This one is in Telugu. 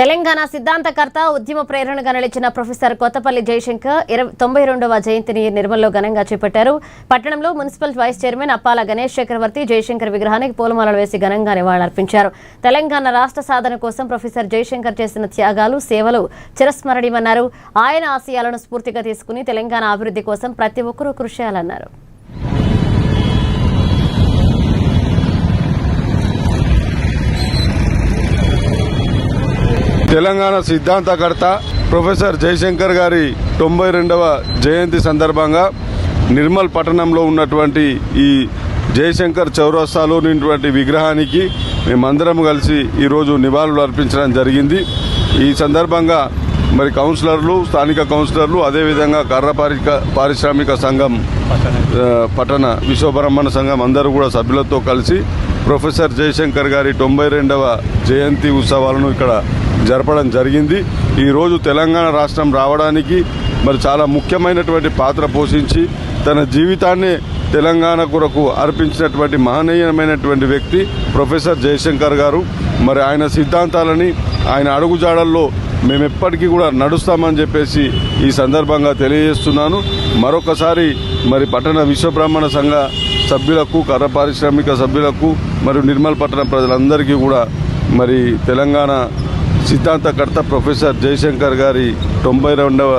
తెలంగాణ సిద్ధాంతకర్త ఉద్యమ ప్రేరణగా నిలిచిన ప్రొఫెసర్ కొత్తపల్లి జయశంకర్ 92వ జయంతిని నిర్మల్లో ఘనంగా చేపట్టారు. పట్టణంలో మున్సిపల్ వైస్ చైర్మన్ అప్పాల గణేష్ చక్రవర్తి జయశంకర్ విగ్రహానికి పూలమాలలు వేసి ఘనంగా నివాళులర్పించారు. తెలంగాణ రాష్ట్ర సాధన కోసం ప్రొఫెసర్ జయశంకర్ చేసిన త్యాగాలు, సేవలు చిరస్మరణీయమన్నారు. ఆయన ఆశయాలను స్ఫూర్తిగా తీసుకుని తెలంగాణ అభివృద్ధి కోసం ప్రతి ఒక్కరూ కృషి చేయాలన్నారు. తెలంగాణ సిద్ధాంతకర్త ప్రొఫెసర్ జయశంకర్ గారి 92వ జయంతి సందర్భంగా నిర్మల్ పట్టణంలో ఉన్నటువంటి ఈ జయశంకర్ చౌరస్తాలో ఉన్నటువంటి విగ్రహానికి మేమందరం కలిసి ఈరోజు నివాళులు అర్పించడం జరిగింది. ఈ సందర్భంగా మరి కౌన్సిలర్లు, స్థానిక కౌన్సిలర్లు, అదేవిధంగా కర్ర పారిశ్రామిక సంఘం, పట్టణ విశ్వబ్రహ్మణ సంఘం అందరూ కూడా సభ్యులతో కలిసి ప్రొఫెసర్ జయశంకర్ గారి 92వ జయంతి ఉత్సవాలను ఇక్కడ జరపడం జరిగింది. ఈరోజు తెలంగాణ రాష్ట్రం రావడానికి మరి చాలా ముఖ్యమైనటువంటి పాత్ర పోషించి తన జీవితాన్ని తెలంగాణ కొరకు అర్పించినటువంటి మహనీయమైనటువంటి వ్యక్తి ప్రొఫెసర్ జయశంకర్ గారు. మరి ఆయన సిద్ధాంతాలని, ఆయన అడుగుజాడల్లో మేము ఎప్పటికీ కూడా నడుస్తామని చెప్పేసి ఈ సందర్భంగా తెలియజేస్తున్నాను. మరొకసారి మరి పట్టణ విశ్వబ్రాహ్మణ సంఘ సభ్యులకు, కర్ర పారిశ్రామిక సభ్యులకు మరియు నిర్మల్ పట్టణ ప్రజలందరికీ కూడా మరి తెలంగాణ సిద్ధాంతకర్త ప్రొఫెసర్ జయశంకర్ గారి 92వ